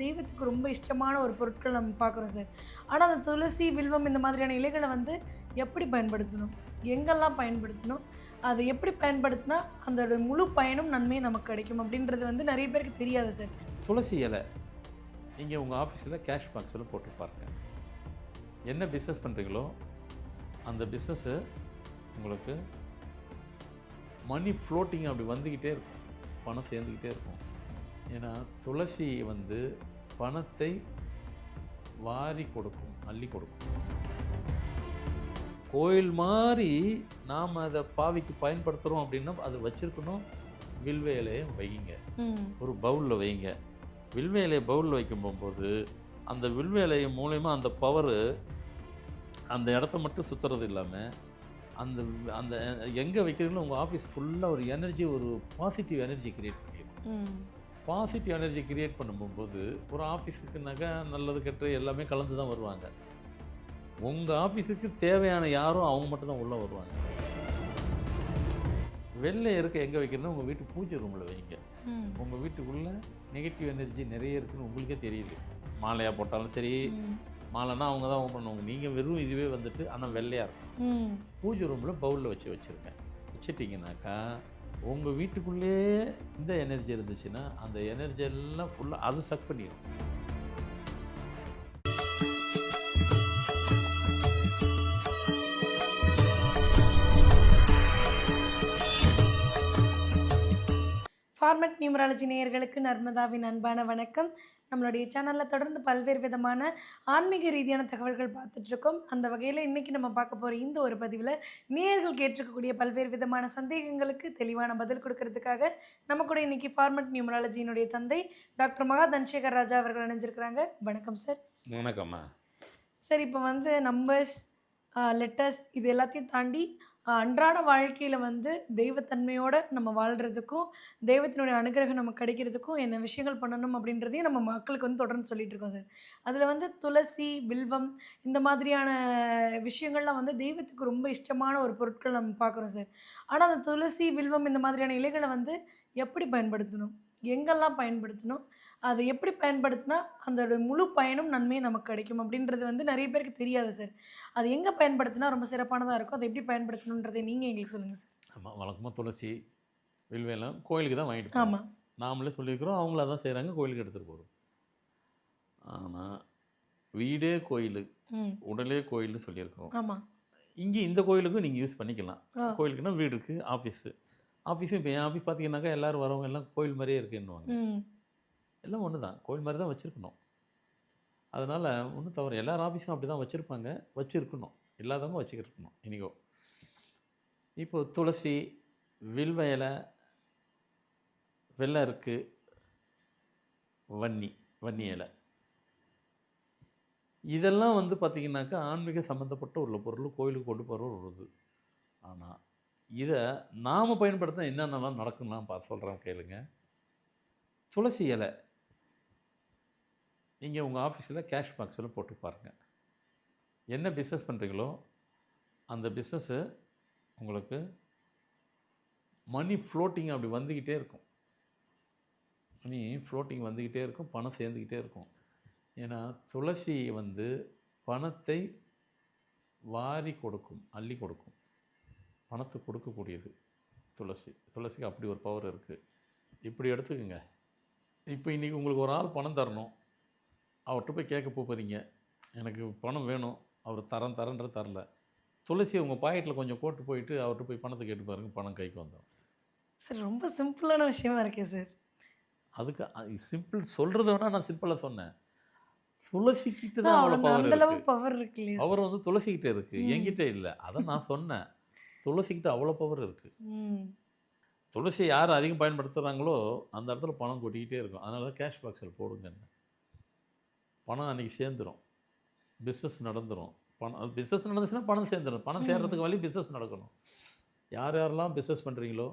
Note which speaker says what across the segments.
Speaker 1: தெய்வத்துக்கு ரொம்ப இஷ்டமான ஒரு பொருட்கள் நம்ம பார்க்குறோம் சார். ஆனா, அந்த துளசி, வில்வம் இந்த மாதிரியான இலைகள வந்து எப்படி பயன்படுத்தணும்? எங்கெல்லாம் பயன்படுத்தணும்? அத எப்படி பயன்படுத்தினா, அதோட முழு பயனும், நன்மையும் நமக்கு கிடைக்கும் அப்படின்றது வந்து நெறைய பேருக்கு தெரியாது சார்.
Speaker 2: துளசி இலை நீங்கள் உங்கள் ஆஃபீஸில் கேஷ் பாக்ஸில் போட்டு பாருங்க. என்ன பிஸ்னஸ் பண்ணுறீங்களோ அந்த பிஸ்னஸ்ஸு உங்களுக்கு மணி ஃப்ளோட்டிங் அப்படி வந்துக்கிட்டே இருக்கும், பணம் சேர்ந்துக்கிட்டே இருக்கும். ஏன்னா துளசி வந்து பணத்தை வாரி கொடுக்கும், அள்ளி கொடுக்கும். கோயில் மாதிரி நாம் அதை பாவிக்கு பயன்படுத்துகிறோம் அப்படின்னா அதை வச்சுருக்கணும். வில்வ இலையை வைங்க, ஒரு பவுலில் வைங்க. வில்வ இலையை பவுலில் வைக்கும் போகும்போது அந்த வில்வ இலை மூலயமா அந்த பவரு அந்த இடத்த மட்டும் சுற்றுறது இல்லாமல் அந்த அந்த எங்கே வைக்கிறீங்களோ உங்கள் ஆஃபீஸ் ஃபுல்லாக ஒரு எனர்ஜி, ஒரு பாசிட்டிவ் எனர்ஜி க்ரியேட் பண்ணிடும். பாசிட்டிவ் எனர்ஜி க்ரியேட் பண்ணும்போது ஒரு ஆஃபீஸுக்குனாக்கா நல்லது கெட்டு எல்லாமே கலந்து தான் வருவாங்க. உங்கள் ஆஃபீஸுக்கு தேவையான யாரும் அவங்க மட்டும் தான் உள்ளே வருவாங்க. வெள்ளை இருக்க எங்கே வைக்கிறதுனா உங்கள் வீட்டு பூஜை ரூமில் வைங்க. உங்கள் வீட்டுக்குள்ளே நெகட்டிவ் எனர்ஜி நிறைய இருக்குதுன்னு உங்களுக்கே தெரியுது. மாலையாக போட்டாலும் சரி, மாலைன்னா அவங்க தான் பண்ணுவாங்க. நீங்கள் வெறும் இதுவே வந்துட்டு ஆனால் வெள்ளையாக இருக்கும். பூஜை ரூமில் பவுலில் வச்சுருங்க. வச்சுட்டிங்கனாக்கா உங்கள் வீட்டுக்குள்ளேயே இந்த எனர்ஜி இருந்துச்சுன்னா அந்த எனர்ஜி எல்லாம் ஃபுல்லாக அது சக் பண்ணிடும்.
Speaker 1: ஃபார்மட் நியூமராலஜி நேயர்களுக்கு நர்மதாவின் அன்பான வணக்கம். நம்மளுடைய சேனலில் தொடர்ந்து பல்வேறு விதமான ஆன்மீக ரீதியான தகவல்கள் பார்த்துட்ருக்கோம். அந்த வகையில் இன்றைக்கி நம்ம பார்க்க போகிற இந்த ஒரு பதிவில் நேயர்கள் கேட்டிருக்கக்கூடிய பல்வேறு விதமான சந்தேகங்களுக்கு தெளிவான பதில் கொடுக்கறதுக்காக நம்ம கூட இன்றைக்கி ஃபார்மட் நியூமராலஜியினுடைய தந்தை டாக்டர் மகா தனசேகர் ராஜா அவர்கள் இணைஞ்சிருக்கிறாங்க. வணக்கம் சார்.
Speaker 2: வணக்கம்மா.
Speaker 1: சார், இப்போ வந்து நம்பர்ஸ், லெட்டர்ஸ் இது எல்லாத்தையும் தாண்டி அன்றாட வாழ்க்கையில் வந்து தெய்வத்தன்மையோடு நம்ம வாழ்கிறதுக்கும், தெய்வத்தினுடைய அனுகிரகம் நமக்கு கிடைக்கிறதுக்கும் என்ன விஷயங்கள் பண்ணணும் அப்படின்றதையும் நம்ம மக்களுக்கு வந்து தொடர்ந்து சொல்லிகிட்டு இருக்கோம் சார். அதில் வந்து துளசி, வில்வம் இந்த மாதிரியான விஷயங்கள்லாம் வந்து தெய்வத்துக்கு ரொம்ப இஷ்டமான ஒரு பொருட்கள் நம்ம பார்க்குறோம் சார். ஆனால் அந்த துளசி, வில்வம் இந்த மாதிரியான இலைகளை வந்து எப்படி பயன்படுத்தணும்? எங்கெல்லாம் பயன்படுத்தணும்? அதை எப்படி பயன்படுத்தினா அதோட முழு பயனும், நன்மையும் நமக்கு கிடைக்கும் அப்படின்றது வந்து நிறைய பேருக்கு தெரியாது சார். அது எங்கே பயன்படுத்தினா ரொம்ப சிறப்பானதாக இருக்கும்? அதை எப்படி பயன்படுத்தணுன்றதை நீங்கள் எங்களுக்கு சொல்லுங்கள் சார்.
Speaker 2: ஆமாம், வழக்கமாக துளசி, வில்வெல்லாம் கோயிலுக்கு தான் வாங்கிட்டு போகிறோம்.
Speaker 1: ஆமாம்,
Speaker 2: நாமளே சொல்லியிருக்கிறோம், அவங்கள தான் செய்கிறாங்க, கோயிலுக்கு எடுத்துகிட்டு போகிறோம். ஆனால் வீடே கோயில், உடலே கோயில்னு சொல்லியிருக்கிறோம்.
Speaker 1: ஆமாம்.
Speaker 2: இங்கே இந்த கோயிலுக்கும் நீங்கள் யூஸ் பண்ணிக்கலாம். கோயிலுக்குன்னா வீடு இருக்குது, ஆஃபீஸும் இப்போ என் ஆஃபீஸ் பார்த்தீங்கன்னாக்கா எல்லோரும் வரவங்க எல்லாம் கோயில் மாதிரியே இருக்குன்னுவாங்க. எல்லாம் ஒன்று தான், கோயில் மாதிரி தான் வச்சுருக்கணும். அதனால் ஒன்றும் தவறு, எல்லார் ஆஃபீஸும் அப்படி தான் வச்சுருப்பாங்க, வச்சுருக்கணும். இல்லாதவங்க வச்சுக்கிருக்கணும். இன்றைக்கோ இப்போ துளசி, வில்வ இலை, வெள்ளை இருக்குது, வன்னி இலை, இதெல்லாம் வந்து பார்த்திங்கனாக்கா ஆன்மீக சம்மந்தப்பட்ட உள்ள பொருள், கோயிலுக்கு கொண்டு போகிற ஒரு இது. ஆனால் இதை நாம் பயன்படுத்த என்னென்னலாம் நடக்கும்லாம் சொல்கிறேன் கேளுங்க. துளசி இலை நீங்கள் உங்கள் ஆஃபீஸில் கேஷ் பாக்ஸில் போட்டு பாருங்கள். என்ன பிஸ்னஸ் பண்ணுறீங்களோ அந்த பிஸ்னஸ்ஸு உங்களுக்கு மணி ஃப்ளோட்டிங் அப்படி வந்துக்கிட்டே இருக்கும். மணி ஃப்ளோட்டிங் வந்துக்கிட்டே இருக்கும், பணம் சேர்ந்துக்கிட்டே இருக்கும். ஏன்னா துளசி வந்து பணத்தை வாரி கொடுக்கும், அள்ளி கொடுக்கும். பணத்தை கொடுக்கக்கூடியது துளசிக்கு அப்படி ஒரு பவர் இருக்குது. இப்படி எடுத்துக்கோங்க. இப்போ இன்றைக்கி உங்களுக்கு ஒரு ஆள் பணம் தரணும், அவர்கிட்ட போய் கேட்க போகிறீங்க, எனக்கு பணம் வேணும், அவர் தரேன்ற தரல. துளசியை உங்கள் பாக்கெட்டில் கொஞ்சம் போட்டு போயிட்டு அவர்கிட்ட போய் பணத்தை கேட்டு பாருங்கள், பணம் கைக்கு வந்துடும்.
Speaker 1: சார், ரொம்ப சிம்பிளான விஷயமா இருக்கே சார்.
Speaker 2: அதுக்கு சிம்பிள் சொல்கிறத வேணால் நான் சிம்பிளாக சொன்னேன். துளசிக்கிட்ட தான் அவ்வளோ
Speaker 1: பவர் இருக்கு.
Speaker 2: அவர் வந்து துளசிக்கிட்ட இருக்குது, என்கிட்ட இல்லை. அதை நான் சொன்னேன். துளசிக்கிட்ட அவ்வளோ பவர் இருக்குது. துளசி யார் அதிகம் பயன்படுத்துகிறாங்களோ அந்த இடத்துல பணம் கொட்டிக்கிட்டே இருக்கும். அதனால தான் கேஷ் பாக்ஸில் போடுங்கன்னு. பணம் அன்றைக்கி சேர்ந்துடும், பிஸ்னஸ் நடந்துடும். பணம் பிஸ்னஸ் நடந்துச்சுன்னா பணம் சேர்ந்துடும். பணம் சேர்கிறதுக்கு வழி பிஸ்னஸ் நடக்கணும். யாரெல்லாம் பிஸ்னஸ் பண்ணுறீங்களோ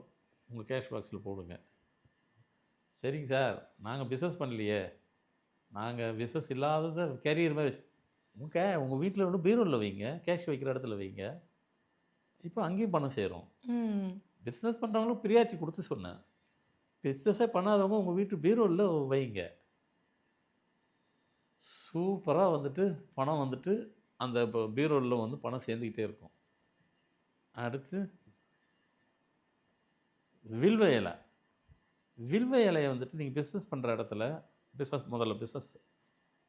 Speaker 2: உங்கள் கேஷ் பாக்ஸில் போடுங்க. சரிங்க சார், நாங்கள் பிஸ்னஸ் பண்ணலையே, நாங்கள் பிஸ்னஸ் இல்லாததை கேரியர் மாதிரி உங்கள் வீட்டில் ஒன்று பீரோவில் வைங்க, கேஷ் வைக்கிற இடத்துல வைங்க. இப்போ அங்கேயும் பணம் சேரும். பிஸ்னஸ் பண்ணுறவங்களும் ப்ரியாரிட்டி கொடுத்து சொன்னேன். பிஸ்னஸே பண்ணாதவங்க உங்கள் வீட்டு பீரோவில் வைங்க. சூப்பராக வந்துட்டு பணம் வந்துட்டு அந்த இப்போ பீரோவில் வந்து பணம் சேர்ந்துக்கிட்டே இருக்கும். அடுத்து வில்வ இலை. வில்வ இலையை வந்துட்டு நீங்கள் பிஸ்னஸ் பண்ணுற இடத்துல முதல்ல பிஸ்னஸ்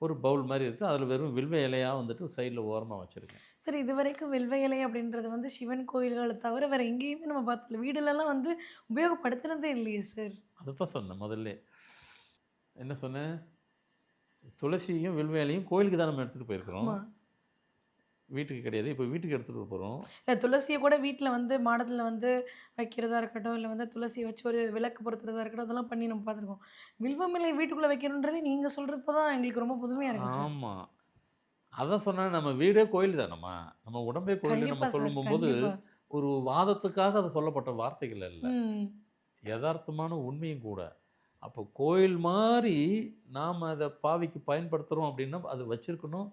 Speaker 2: ஒரு பவுல் மாதிரி இருக்குது, அதில் வெறும் வில்வ இலையாக வந்துட்டு சைடில் ஓரமாக வச்சுருங்க.
Speaker 1: சரி, இதுவரைக்கும் வில்வ இலை அப்படின்றது வந்து சிவன் கோயில்களை தவிர வேற எங்கேயுமே நம்ம பார்த்ததில்ல. வீடுலலாம் வந்து உபயோகப்படுத்துனதே இல்லையே சார்.
Speaker 2: அதை தான் சொன்னேன் முதல்ல. என்ன சொன்னேன்? துளசியும் வில்வ இலையும் கோயிலுக்கு தான் நம்ம எடுத்துகிட்டு போயிருக்கிறோம்,
Speaker 1: ஆமா.
Speaker 2: வீட்டுக்கு கிடையாது. இப்போ வீட்டுக்கு எடுத்துகிட்டு போகிறோம்.
Speaker 1: இல்ல துளசிய கூட வீட்ல வந்து மாடத்துல வந்து வைக்கிறதா இருக்கட்டும், இல்ல வந்து துளசிய வச்சு ஒரு விளக்கு பொருத்துறதா இருக்கட்டும், அதெல்லாம் பண்ணி நம்ம பார்த்துருக்கோம். வில்வம் இலைய வீட்டுக்குள்ள வைக்கணுன்றதே நீங்க சொல்றப்ப தான் எங்களுக்கு ரொம்ப புதுமையா இருக்கு சார்.
Speaker 2: ஆமாம், அதான் சொன்னேன். நம்ம வீடே கோயில் தானம்மா, நம்ம உடம்பே கோயில் நம்ம
Speaker 1: கண்டிப்பா சார்,
Speaker 2: சொல்லும்போது
Speaker 1: கண்டிப்பா.
Speaker 2: ஒரு வாதத்துக்காக அது சொல்லப்பட்ட வார்த்தைகள் அல்ல,
Speaker 1: ம்.
Speaker 2: யதார்த்தமான உண்மையும் கூட. அப்போ கோயில் மாதிரி நாம் அதை பாவிக்கு பயன்படுத்துகிறோம் அப்படின்னா அது வச்சுருக்கணும்.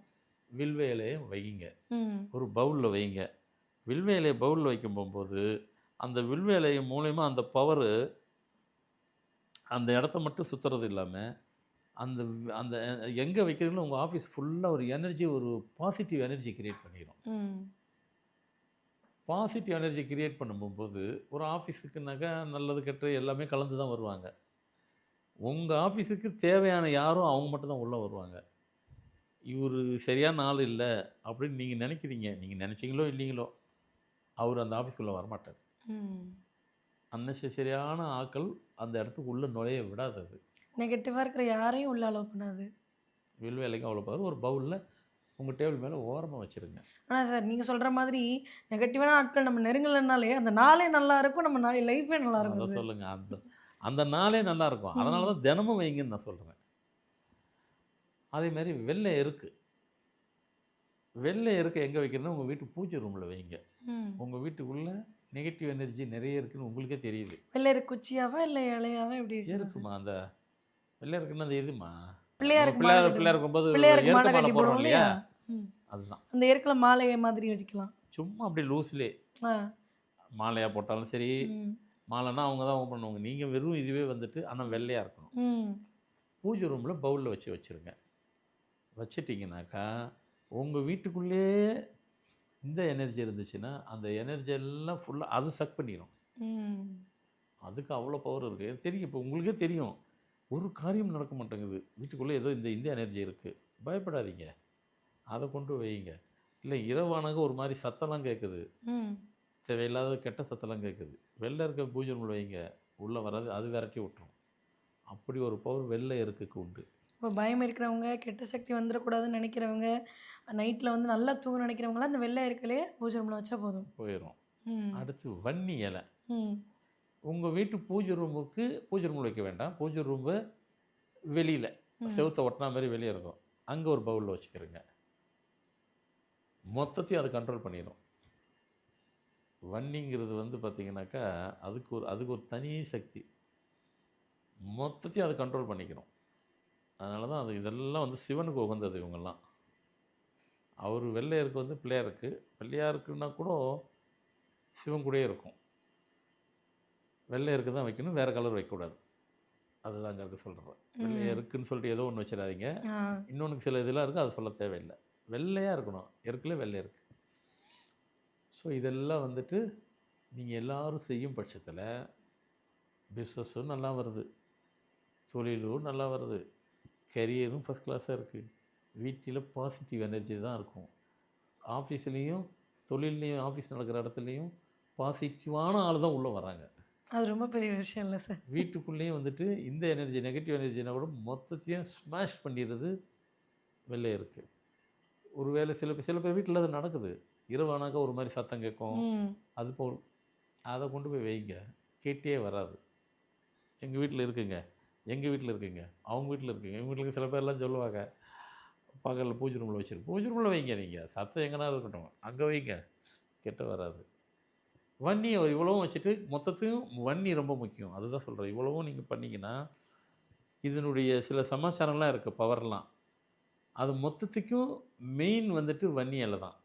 Speaker 2: வில்வ இலையை வைங்க,
Speaker 1: ம்.
Speaker 2: ஒரு பவுலில் வைங்க. வில்வ இலையை பவுலில் வைக்கும் போகும்போது அந்த வில்வ இலை மூலயமா அந்த பவரு அந்த இடத்த மட்டும் சுற்றுறது இல்லாமல் அந்த அந்த எங்கே வைக்கிறீங்களோ உங்கள் ஆஃபீஸ் ஃபுல்லாக ஒரு எனர்ஜி, ஒரு பாசிட்டிவ் எனர்ஜி கிரியேட் பண்ணிடும்.
Speaker 1: ம்.
Speaker 2: பாசிட்டிவ் எனர்ஜி கிரியேட் பண்ணும்போது ஒரு ஆஃபீஸுக்குனாக்கா நல்லது கெட்டது எல்லாமே கலந்து தான் வருவாங்க. உங்கள் ஆஃபீஸுக்கு தேவையான யாரும் அவங்க மட்டும் தான் உள்ளே வருவாங்க. இவர் சரியான ஆள் இல்லை அப்படின்னு நீங்கள் நினைக்கிறீங்க, நீங்கள் நினச்சிங்களோ இல்லைங்களோ, அவர் அந்த ஆஃபீஸ்க்குள்ளே வரமாட்டார்.
Speaker 1: ம்.
Speaker 2: அன்னெசரியான ஆட்கள் அந்த இடத்துக்கு உள்ளே நுழைய விடாது. அது
Speaker 1: நெகட்டிவா இருக்கிற யாரையும் உள்ள அலோவ் பண்ணாது.
Speaker 2: வில்வ இலைக்கும் அவ்வளோ பாரு, ஒரு பவுலில் உங்கள் டேபிள் மேலே ஓரமாக வச்சுருங்க.
Speaker 1: ஆனா சார், நீங்க சொல்ற மாதிரி நெகட்டிவான ஆட்கள் நம்ம நெருங்கலனாலே அந்த நாளே நல்லா இருக்கும். நம்ம லைஃபே நல்லா
Speaker 2: அதை
Speaker 1: இருக்கும் சார்.
Speaker 2: சொல்லுங்கள். அந்த அந்த நாளே நல்லாயிருக்கும். அதனால
Speaker 1: ம்.
Speaker 2: தான் தினமும் வைங்கன்னு நான் சொல்கிறேன். அதே மாதிரி வெள்ளை எருக்கு. வெள்ளை எருக்கு எங்கே வைக்கிறதுனா உங்கள் வீட்டு பூஜை ரூமில் வைங்க.
Speaker 1: ம்.
Speaker 2: உங்கள் வீட்டுக்குள்ளே நெகட்டிவ் எனர்ஜி நிறைய இருக்குதுன்னு உங்களுக்கே தெரியுது.
Speaker 1: வெள்ளரி குச்சியாவா இல்ல இலையாவா எப்படி வைக்கணும் சார்?
Speaker 2: எருக்குமா, அந்த வெள்ளை எருக்குன்னா அந்த எதுமா, நம்ம
Speaker 1: பிள்ளையாருக்கு மாலை
Speaker 2: பிள்ளையார்
Speaker 1: கட்டி
Speaker 2: பிள்ளையார் இருக்கும்போது
Speaker 1: பிள்ளையாருக்கு
Speaker 2: எருக்க
Speaker 1: மாலை
Speaker 2: மாலை
Speaker 1: கட்டி
Speaker 2: போடுறோம்
Speaker 1: போடுவோம்
Speaker 2: இல்லையா,
Speaker 1: இல்லையா? ம்.
Speaker 2: அதுதான்.
Speaker 1: அந்த எருக்குல மாலை மாதிரி வச்சுக்கலாம்.
Speaker 2: சும்மா அப்படி லூஸ்லே
Speaker 1: ஆ.
Speaker 2: மாலையாக போட்டாலும் சரி,
Speaker 1: ம்.
Speaker 2: மாலைன்னா அவங்க தான் ஓப்பன் பண்ணுவாங்க. நீங்கள் வெறும் இதுவே வந்துட்டு ஆனால் வெள்ளையாக இருக்கணும்.
Speaker 1: ம்.
Speaker 2: பூஜை ரூமில் பவுலில் வச்சுருங்க. வச்சிட்டிங்கனாக்கா உங்கள் வீட்டுக்குள்ளேயே இந்த எனர்ஜி இருந்துச்சுன்னா அந்த எனர்ஜி எல்லாம் ஃபுல்லாக அது சக் பண்ணிடும்.
Speaker 1: ம்.
Speaker 2: அதுக்கு அவ்வளோ பவர் இருக்குது. எனக்கு தெரியும். இப்போ உங்களுக்கே தெரியும், ஒரு காரியம் நடக்க மாட்டேங்குது, வீட்டுக்குள்ளே ஏதோ இந்த இந்த எனர்ஜி இருக்குது. பயப்படாதீங்க, அதை கொண்டு வைங்க. இல்லை இரவானாக ஒரு மாதிரி சத்தம்லாம் கேட்குது,
Speaker 1: ம்.
Speaker 2: தேவையில்லாத கெட்ட சத்தம்லாம் கேட்குது, வெளில இருக்க பூஜை ரூமில் வைங்க, உள்ளே வராது, அது விரட்டி விட்டுரும். அப்படி ஒரு பவர் வெள்ளை இருக்குக்கு உண்டு.
Speaker 1: இப்போ பயம் இருக்கிறவங்க, கெட்ட சக்தி வந்துடக்கூடாதுன்னு நினைக்கிறவங்க, நைட்ல வந்து நல்லா தூங்க நினைக்கிறவங்கலாம் அந்த வெள்ளை இருக்கலையே பூஜை ரூம்ல வச்சா போதும்.
Speaker 2: போயிடும்.
Speaker 1: ம்.
Speaker 2: அடுத்து வன்னி இலை.
Speaker 1: ம்.
Speaker 2: உங்கள் வீட்டு பூஜை ரூமுக்கு பூஜை ரூமில் வைக்க வேண்டாம், பூஜை ரூமு வெளியில்
Speaker 1: ம்.
Speaker 2: செவுத்தை ஒட்டினா மாதிரி வெளியே இருக்கும், அங்கே ஒரு பவுலில் வச்சுக்கிறோங்க. மொத்தத்தையும் அதை கண்ட்ரோல் பண்ணிடும். வன்னிங்கிறது வந்து பார்த்திங்கனாக்கா அதுக்கு ஒரு தனி சக்தி, மொத்தத்தையும் அதை கண்ட்ரோல் பண்ணிக்கிறோம். அதனால தான் அது இதெல்லாம் வந்து சிவனுக்கு உகந்தது. இவங்கெல்லாம் அவர் வெள்ளையருக்கு வந்து பிள்ளையாருக்கு, வெள்ளையாருக்குன்னா கூட சிவன் கூடயே இருக்கும். வெள்ளையருக்கு தான் வைக்கணும், வேறு கலர் வைக்கக்கூடாது. அதுதான் அங்கே இருக்க சொல்கிறேன். வெள்ளையருக்குன்னு சொல்லிட்டு ஏதோ ஒன்று வச்சிடாதீங்க.
Speaker 1: ஆ.
Speaker 2: இன்னொன்று சில இதெல்லாம் இருக்குது, அதை சொல்ல தேவையில்லை. வெள்ளையாக இருக்கணும், எருக்குல வெள்ளை இருக்குது. ஸோ இதெல்லாம் வந்துட்டு நீங்கள் எல்லோரும் செய்யும் பட்சத்தில் பிஸ்னஸும் நல்லா வருது, தொழிலும் நல்லா வருது, கரியரும் ஃபஸ்ட் கிளாஸாக இருக்குது, வீட்டில் பாசிட்டிவ் எனர்ஜி தான் இருக்கும், ஆஃபீஸ்லேயும் தொழில்லையும் ஆஃபீஸ் நடக்கிற இடத்துலையும் பாசிட்டிவான ஆள் தான் உள்ளே வராங்க.
Speaker 1: அது ரொம்ப பெரிய விஷயம் இல்லை சார்.
Speaker 2: வீட்டுக்குள்ளேயும் வந்துட்டு இந்த எனர்ஜி நெகட்டிவ் எனர்ஜினா கூட மொத்தத்தையும் ஸ்மாஷ் பண்ணிடுறது வெள்ளை இருக்குது. ஒருவேளை சில பேர் வீட்டில் அது நடக்குது, இரவானாக்கா ஒரு மாதிரி சத்தம் கேட்கும்,
Speaker 1: ம்.
Speaker 2: அது போல் அதை கொண்டு போய் வைங்க, கேட்டே வராது. எங்கள் வீட்டில் இருக்குங்க, எங்கள் வீட்டில் இருக்குங்க, அவங்க வீட்டில் இருக்குங்க, எங்கள் வீட்டில் சில பேர்லாம் சொல்லுவாங்க, பகலில் பூஜை ரூமில் வச்சுருக்கு, பூஜை ரூமில் வைங்க, நீங்கள் சத்தம் எங்கன்னா இருக்கட்டும் அங்கே வைங்க, கெட்ட வராது. வன்னி இவ்வளவும் வச்சுட்டு மொத்தத்தையும் வன்னி ரொம்ப முக்கியம், அதுதான் சொல்கிறேன். இவ்வளவும் நீங்கள் பண்ணிங்கன்னா இதனுடைய சில சமாச்சாரம்லாம் இருக்குது, பவர்லாம், அது மொத்தத்துக்கும் மெயின் வந்துட்டு வன்னி இலை தான்.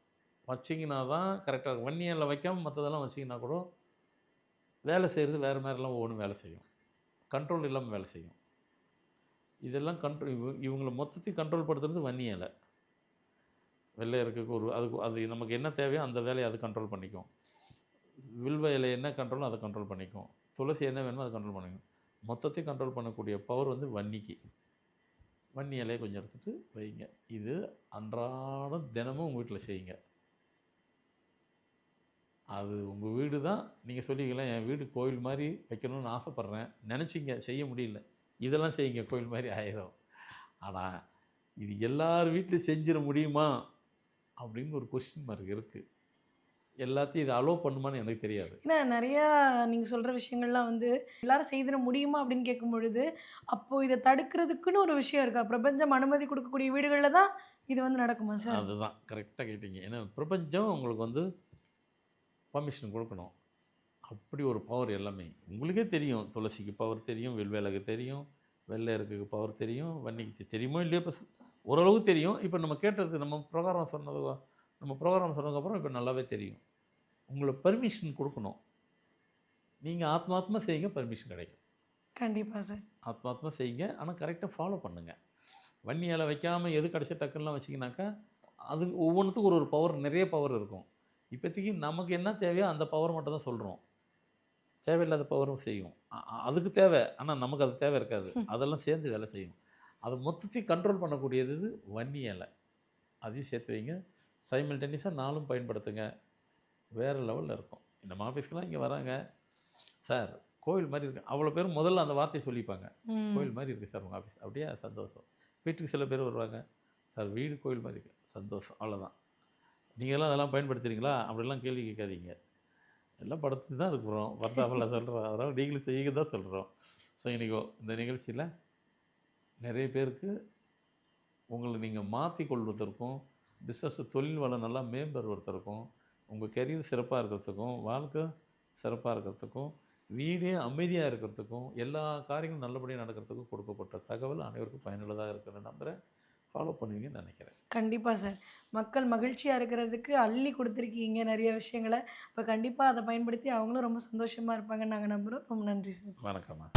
Speaker 2: வச்சிங்கன்னா தான் கரெக்டாக இருக்கும். வன்னி இலை வைக்காமல் மற்றதெல்லாம் வச்சிங்கன்னா கூட வேலை செய்கிறது வேறு மாதிரிலாம் ஒவ்வொன்றும் வேலை செய்யும், கண்ட்ரோல் இல்லாமல் வேலை செய்யும். இதெல்லாம் இவங்கள மொத்தத்தையும் கண்ட்ரோல் படுத்துறது வன்னி இலை. வெள்ளை இறக்குக்கு அது நமக்கு என்ன தேவையோ அந்த வேலையை அது கண்ட்ரோல் பண்ணிக்கும். வில்வ இலை என்ன கண்ட்ரோலோ அதை கண்ட்ரோல் பண்ணிக்கும். துளசி என்ன வேணுமோ அதை கண்ட்ரோல் பண்ணிக்கும். மொத்தத்தையும் கண்ட்ரோல் பண்ணக்கூடிய பவர் வந்து வன்னிக்கு. வன்னி இலையை கொஞ்சம் எடுத்துகிட்டு வைங்க. இது அன்றாடம் தினமும் உங்கள் வீட்டில் செய்யுங்க. அது உங்கள் வீடு தான். நீங்கள் சொல்லிக்கலாம், என் வீடு கோயில் மாதிரி வைக்கணும்னு ஆசைப்பட்றேன், நினச்சிங்க, செய்ய முடியல. இதெல்லாம் செய்யுங்க, கோயில் மாதிரி ஆயிரும். ஆனால் இது எல்லார் வீட்லையும் செஞ்சிட முடியுமா அப்படின்னு ஒரு கொஸ்டின் மார்க் இருக்குது. எல்லாத்தையும் இதை அலோவ் பண்ணுமான்னு எனக்கு தெரியாது.
Speaker 1: ஏன்னா நிறையா நீங்கள் சொல்கிற விஷயங்கள்லாம் வந்து எல்லாரும் செய்திட முடியுமா அப்படின்னு கேட்கும் பொழுது, அப்போது இதை தடுக்கிறதுக்குன்னு ஒரு விஷயம் இருக்கா? பிரபஞ்சம் அனுமதி கொடுக்கக்கூடிய வீடுகளில் தான் இது வந்து நடக்குமா சார்?
Speaker 2: அதுதான் கரெக்டாக கேட்டீங்க. ஏன்னா பிரபஞ்சம் உங்களுக்கு வந்து பர்மிஷன் கொடுக்கணும். அப்படி ஒரு பவர் எல்லாமே உங்களுக்கே தெரியும். துளசிக்கு பவர் தெரியும், வில்வேலுக்கு தெரியும், வெள்ளை இறக்குக்கு பவர் தெரியும், வன்னிக்கு தெரியுமோ இல்லையோ இப்போ ஓரளவு தெரியும். இப்போ நம்ம கேட்டது நம்ம ப்ரோக்ராம் சொன்னதுக்கப்புறம் இப்போ நல்லாவே தெரியும். உங்களை பர்மிஷன் கொடுக்கணும். நீங்கள் ஆத்மாத்மா செய்யுங்க, பர்மிஷன் கிடைக்கும்.
Speaker 1: கண்டிப்பாக சார்.
Speaker 2: ஆத்மாத்மா செய்யுங்க, ஆனால் கரெக்டாக ஃபாலோ பண்ணுங்கள். வன்னி இலை வைக்காமல் எது கடைசி டக்குலாம் வச்சிங்கனாக்கா அது ஒவ்வொன்றுத்துக்கும் ஒரு பவர், நிறைய பவர் இருக்கும். இப்போதைக்கு நமக்கு என்ன தேவையோ அந்த பவர் மட்டும் தான் சொல்கிறோம். தேவையில்லாத பவரும் செய்யும். அதுக்கு தேவை, ஆனால் நமக்கு அது தேவை இருக்காது. அதெல்லாம் சேர்ந்து வேலை செய்யும். அதை மொத்தத்தையும் கண்ட்ரோல் பண்ணக்கூடியது வன்னி இலை. அதையும் சேர்த்து வைங்க. சைமல்டேனியஸாக நாளும் பயன்படுத்துங்க. வேறு லெவலில் இருக்கும். நம்ம ஆஃபீஸ்க்கெலாம் இங்கே வராங்க, சார் கோவில் மாதிரி இருக்குது. அவ்வளோ பேரும் முதல்ல அந்த வார்த்தையை சொல்லிப்பாங்க, கோவில் மாதிரி இருக்குது சார் உங்கள் ஆஃபீஸ். அப்படியே சந்தோஷம். வீட்டுக்கு சில பேர் வருவாங்க, சார் வீடு கோவில் மாதிரி இருக்குது. சந்தோஷம், அவ்வளோதான். நீங்கள்லாம் அதெல்லாம் பயன்படுத்துகிறீங்களா அப்படிலாம் கேள்வி கேட்காதீங்க. எல்லாம் படுத்து தான் இருக்கிறோம், பர்த்தாப்பில் சொல்கிறோம். அதனால் நீங்களும் செய்ய தான் சொல்கிறோம். ஸோ இன்றைக்கி இந்த நிகழ்ச்சியில் நிறைய பேருக்கு உங்களை நீங்கள் மாற்றி கொள்வதற்கும், பிஸ்னஸ் தொழில் வளம் நல்லா மேம்படுவதற்கும், உங்கள் கெரியர் சிறப்பாக இருக்கிறதுக்கும், வாழ்க்கை சிறப்பாக இருக்கிறதுக்கும், வீடே அமைதியாக இருக்கிறதுக்கும், எல்லா காரியங்களும் நல்லபடியாக நடக்கிறதுக்கும் கொடுக்கப்பட்ட தகவல் அனைவருக்கும் பயனுள்ளதாக இருக்குன்னு நம்புகிறேன். ஃபாலோ பண்ணுவீங்கன்னு நினைக்கிறேன்.
Speaker 1: கண்டிப்பாக சார். மக்கள் மகிழ்ச்சியாக இருக்கிறதுக்கு அள்ளி கொடுத்துருக்கீங்க நிறைய விஷயங்களை. இப்போ கண்டிப்பாக அதை பயன்படுத்தி அவங்களும் ரொம்ப சந்தோஷமாக இருப்பாங்கன்னு நாங்கள் நம்புகிறோம். ரொம்ப நன்றி சார்.
Speaker 2: வணக்கம்மா.